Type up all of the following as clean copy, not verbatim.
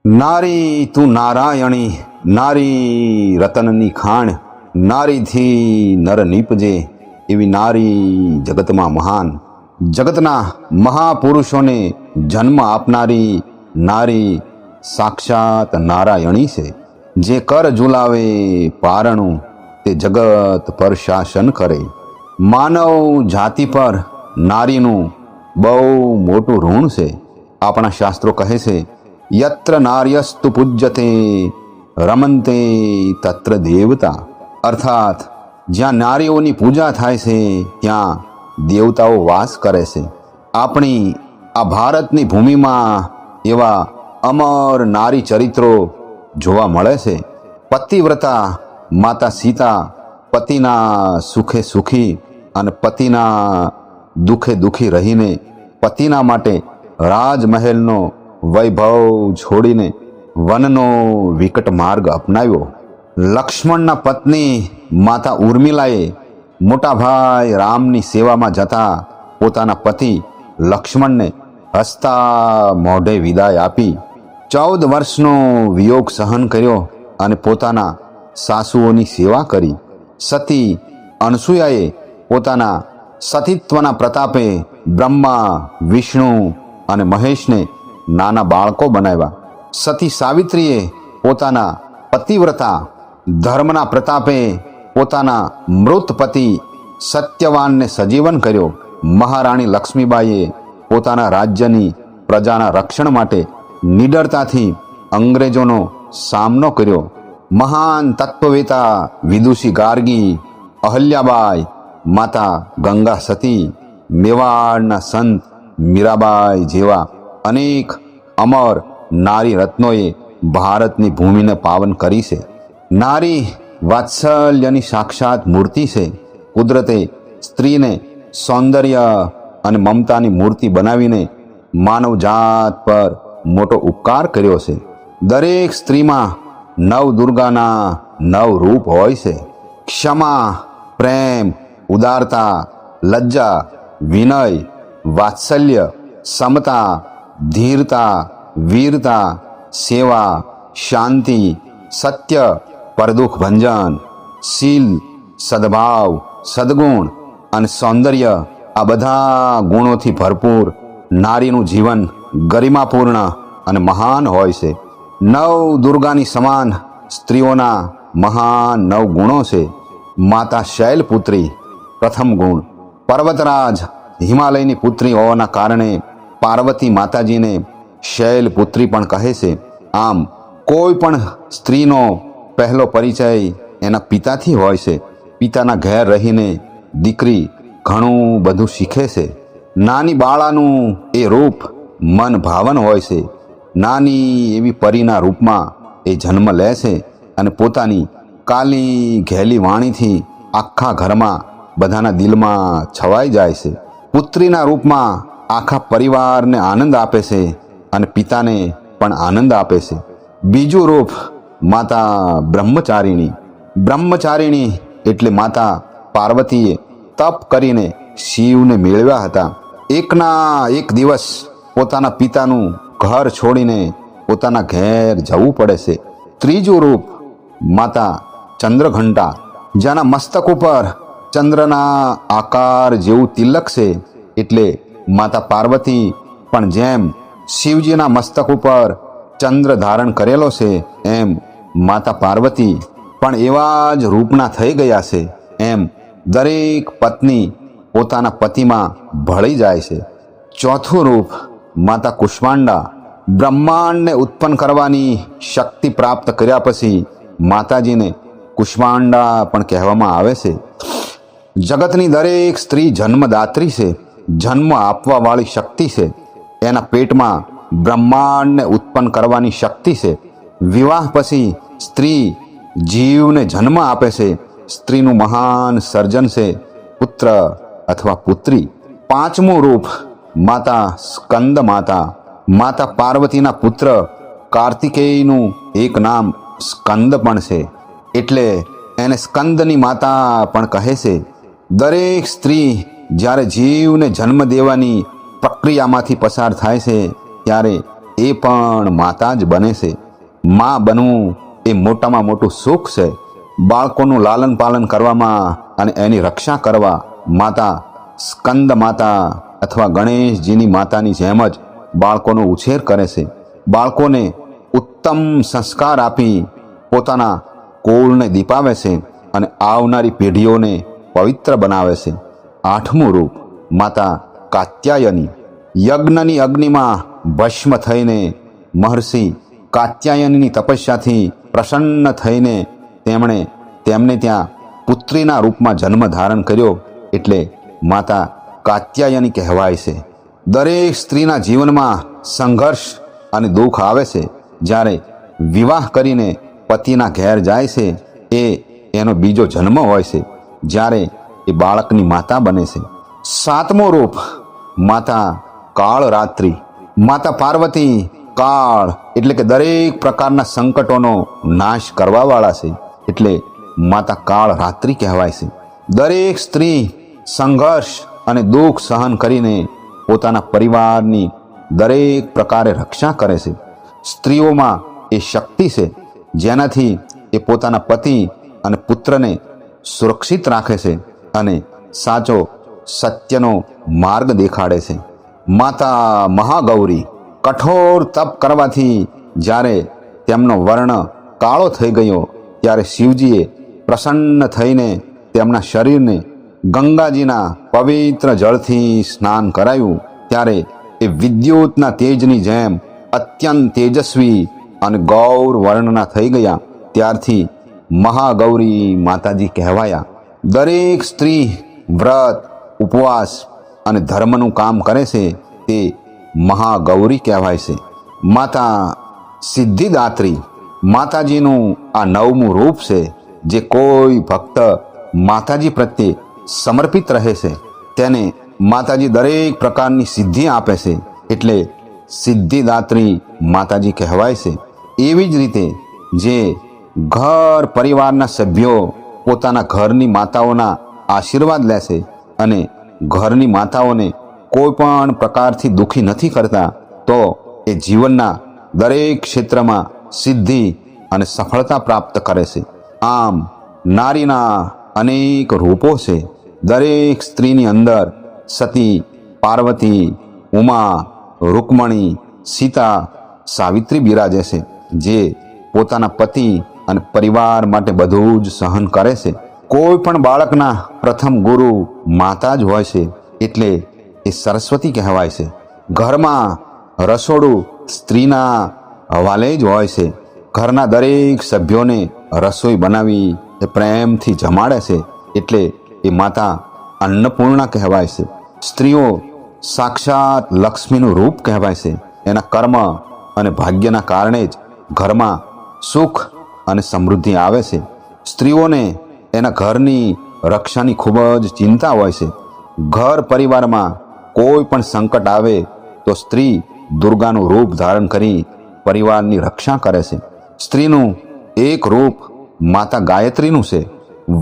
નારી તું નારાયણી, નારી રતનની ખાણ, નારીથી નર નીપજે એવી નારી જગતમાં મહાન. જગતના મહાપુરુષોને જન્મ આપનારી નારી સાક્ષાત નારાયણી છે. જે કર ઝુલાવે પારણું તે જગત પર શાસન કરે. માનવ જાતિ પર નારીનું બહુ મોટું ઋણ છે. આપણા શાસ્ત્રો કહે છે, યત્ર નાર્યસ્તુ પૂજ્યતે રમંતે તત્ર દેવતા. અર્થાત જ્યાં નારીઓની પૂજા થાય છે ત્યાં દેવતાઓ વાસ કરે છે. આપણી આ ભારતની ભૂમિમાં એવા અમર નારી ચરિત્રો જોવા મળે છે. પતિવ્રતા માતા સીતા પતિના સુખે સુખી અને પતિના દુઃખે દુઃખી રહીને પતિના માટે રાજમહેલનો વૈભવ છોડીને વનનો વિકટ માર્ગ અપનાવ્યો. લક્ષ્મણના પત્ની માતા ઉર્મિલાએ મોટા ભાઈ રામની સેવામાં જતા પોતાના પતિ લક્ષ્મણને હસતા મોઢે વિદાય આપી 14 વર્ષનો વિયોગ સહન કર્યો અને પોતાના સાસુઓની સેવા કરી. સતી અનસૂયાએ પોતાના સતીત્વના પ્રતાપે બ્રહ્મા, વિષ્ણુ અને મહેશને નાના બાળકો બનાવ્યા. સતી સાવિત્રીએ પોતાના પતિવ્રતા ધર્મના પ્રતાપે પોતાના મૃત પતિ સત્યવાનને સજીવન કર્યો. મહારાણી લક્ષ્મીબાઈએ પોતાના રાજ્યની પ્રજાના રક્ષણ માટે નિડરતાથી અંગ્રેજોનો સામનો કર્યો. મહાન તત્વવેતા વિદુષી ગાર્ગી, અહલ્યાબાઈ, માતા ગંગા સતી, મેવાડના સંત મીરાબાઈ જેવા અનેક અમર નારી રત્નોએ ભારતની ભૂમિને પાવન કરી છે. નારી વાત્સલ્યની સાક્ષાત મૂર્તિ છે. કુદરતે સ્ત્રીને સૌંદર્ય અને મમતાની મૂર્તિ બનાવીને માનવ જાત પર મોટો ઉપકાર કર્યો છે. દરેક સ્ત્રીમાં નવ દુર્ગાના 9 રૂપ હોય છે. ક્ષમા, પ્રેમ, ઉદારતા, લજ્જા, વિનય, વાત્સલ્ય, સમતા, ધીરતા, વીરતા, સેવા, શાંતિ, સત્ય, પરદુઃખ ભંજન, શીલ, સદભાવ, સદગુણ અને સૌંદર્ય, આ બધા ગુણોથી ભરપૂર નારીનું જીવન ગરિમાપૂર્ણ અને મહાન હોય છે. 9 દુર્ગાની સમાન સ્ત્રીઓના મહાન 9 ગુણો છે. માતા શૈલપુત્રી પ્રથમ ગુણ. પર્વતરાજ હિમાલયની પુત્રી હોવાના કારણે પાર્વતી માતાજીને શૈલપુત્રી પણ કહે છે. આમ કોઈ પણ સ્ત્રીનો પહેલો પરિચય એના પિતાથી હોય છે. પિતાના ઘેર રહીને દીકરી ઘણું બધું શીખે છે. નાની બાળાનું એ રૂપ મન ભાવન હોય છે. નાની એવી પરીના રૂપમાં એ જન્મ લે છે અને પોતાની કાલી ઘેલી વાણીથી આખા ઘરમાં બધાના દિલમાં છવાઈ જાય છે. પુત્રીના રૂપમાં આખા પરિવારને આનંદ આપે છે અને પિતાને પણ આનંદ આપે છે. બીજું રૂપ માતા બ્રહ્મચારિણી. બ્રહ્મચારિણી એટલે માતા પાર્વતીએ તપ કરીને શિવને મેળવ્યા હતા. એકના એક દિવસ પોતાના પિતાનું ઘર છોડીને પોતાના ઘેર જવું પડે છે. ત્રીજું રૂપ માતા ચંદ્રઘંટા. જેના મસ્તક ઉપર ચંદ્રના આકાર જેવું તિલક છે એટલે માતા પાર્વતી પણ જેમ શિવજીના મસ્તક ઉપર ચંદ્ર ધારણ કરેલો છે એમ માતા પાર્વતી પણ એવા જ રૂપના થઈ ગયા છે. એમ દરેક પત્ની પોતાના પતિમાં ભળી જાય છે. ચોથું રૂપ માતા કુષ્માંડા. બ્રહ્માંડને ઉત્પન્ન કરવાની શક્તિ પ્રાપ્ત કર્યા પછી માતાજીને કુષ્માંડા પણ કહેવામાં આવે છે. જગતની દરેક સ્ત્રી જન્મદાત્રી છે. જન્મ આપવાવાળી શક્તિ છે. એના પેટમાં બ્રહ્માંડને ઉત્પન્ન કરવાની શક્તિ છે. વિવાહ પછી સ્ત્રી જીવને જન્મ આપે છે. સ્ત્રીનું મહાન સર્જન છે પુત્ર અથવા પુત્રી. પાંચમું રૂપ માતા સ્કંદ માતા. માતા પાર્વતીના પુત્ર કાર્તિકેયનું એક નામ સ્કંદ પણ છે એટલે એને સ્કંદની માતા પણ કહે છે. દરેક સ્ત્રી જ્યારે જીવને જન્મ દેવાની પ્રક્રિયામાંથી પસાર થાય છે ત્યારે એ પણ માતા જ બને છે. મા બનવું એ મોટામાં મોટું સુખ છે. બાળકોનું લાલન પાલન કરવામાં અને એની રક્ષા કરવા માતા સ્કંદ માતા અથવા ગણેશજીની માતાની જેમ જ બાળકોનો ઉછેર કરે છે. બાળકોને ઉત્તમ સંસ્કાર આપી પોતાના કુળને દીપાવે છે અને આવનારી પેઢીઓને પવિત્ર બનાવે છે. આઠમું રૂપ માતા કાત્યાયની. યજ્ઞની અગ્નિમાં ભસ્મ થઈને મહર્ષિ કાત્યાયનની તપસ્યાથી પ્રસન્ન થઈને તેમને ત્યાં પુત્રીના રૂપમાં જન્મ ધારણ કર્યો એટલે માતા કાત્યાયની કહેવાય છે. દરેક સ્ત્રીના જીવનમાં સંઘર્ષ અને દુઃખ આવે છે. જ્યારે વિવાહ કરીને પતિના ઘેર જાય છે એ એનો બીજો જન્મ હોય છે, જ્યારે એ બાળકની માતા બને છે. સાતમું રૂપ માતા કાળરાત્રિ. માતા પાર્વતી કાળ એટલે કે દરેક પ્રકારના સંકટોનો નાશ કરવાવાળા છે એટલે માતા કાળરાત્રિ કહેવાય છે. દરેક સ્ત્રી સંઘર્ષ અને દુઃખ સહન કરીને પોતાના પરિવારની દરેક પ્રકારે રક્ષા કરે છે. સ્ત્રીઓમાં એ શક્તિ છે જેનાથી એ પોતાના પતિ અને પુત્રને સુરક્ષિત રાખે છે અને સાચો સત્યનો માર્ગ દેખાડે છે. માતા મહાગૌરી. કઠોર તપ કરવાથી જ્યારે તેમનો વર્ણ કાળો થઈ ગયો ત્યારે શિવજીએ પ્રસન્ન થઈને તેમના શરીરને ગંગાજીના પવિત્ર જળથી સ્નાન કરાયું. ત્યારે એ વિદ્યુતના તેજની જેમ અત્યંત તેજસ્વી અને ગૌર વર્ણના થઈ ગયા. ત્યારથી મહાગૌરી માતાજી કહેવાયા. દરેક સ્ત્રી વ્રત, ઉપવાસ અને ધર્મનું કામ કરે છે તે મહાગૌરી કહેવાય છે. માતા સિદ્ધિદાત્રી. માતાજીનું આ નવમું રૂપ છે. જે કોઈ ભક્ત માતાજી પ્રત્યે સમર્પિત રહે છે તેને માતાજી દરેક પ્રકારની સિદ્ધિ આપે છે એટલે સિદ્ધિદાત્રી માતાજી કહેવાય છે. એવી જ રીતે જે ઘર પરિવારના સભ્યો પોતાના ઘરની માતાઓના આશીર્વાદ લે છે અને ઘરની માતાઓને કોઈ પણ પ્રકારથી દુઃખી નથી કરતા તો એ જીવનના દરેક ક્ષેત્રમાં સિદ્ધિ અને સફળતા પ્રાપ્ત કરે છે. આમ નારીના અનેક રૂપો છે. દરેક સ્ત્રીની અંદર સતી, પાર્વતી, ઉમા, રૂકમણી, સીતા, સાવિત્રી બિરાજે છે જે પોતાના પતિ અને પરિવાર માટે બધું જ સહન કરે છે. કોઈ પણ બાળકના પ્રથમ ગુરુ માતા જ હોય છે એટલે એ સરસ્વતી કહેવાય છે. ઘરમાં રસોડું સ્ત્રીના હવાલે જ હોય છે. ઘરના દરેક સભ્યોને રસોઈ બનાવી એ પ્રેમથી જમાડે છે એટલે એ માતા અન્નપૂર્ણા કહેવાય છે. સ્ત્રીઓ સાક્ષાત લક્ષ્મીનું રૂપ કહેવાય છે. એના કર્મ અને ભાગ્યના કારણે જ ઘરમાં સુખ અને સમૃદ્ધિ આવે છે. સ્ત્રીઓને એના ઘરની રક્ષાની ખૂબ જ ચિંતા હોય છે. ઘર પરિવારમાં કોઈ પણ સંકટ આવે તો સ્ત્રી દુર્ગાનું રૂપ ધારણ કરી પરિવારની રક્ષા કરે છે. સ્ત્રીનું એક રૂપ માતા ગાયત્રીનું છે.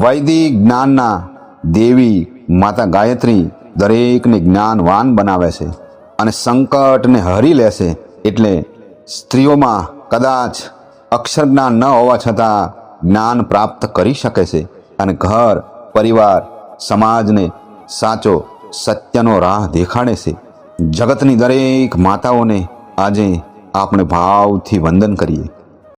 વૈદિક જ્ઞાનના દેવી માતા ગાયત્રી દરેકને જ્ઞાનવાન બનાવે છે અને સંકટને હરી લે છે. એટલે સ્ત્રીઓમાં કદાચ અક્ષર જ્ઞાન ન હોવા છતાં જ્ઞાન પ્રાપ્ત કરી શકે છે અને ઘર, પરિવાર, સમાજને સાચો સત્યનો રાહ દેખાડે છે. જગતની દરેક માતાઓને આજે આપણે ભાવથી વંદન કરીએ.